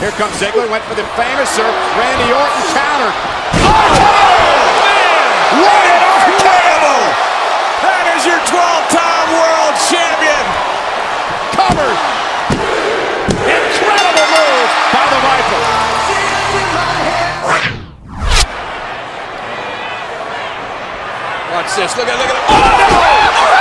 Here comes Ziggler, went for the famous Randy Orton counter. Oh, man! What an incredible! That is your 12-time world champion! Covered! Incredible move by the Viper. Watch this, look at it. Oh, no!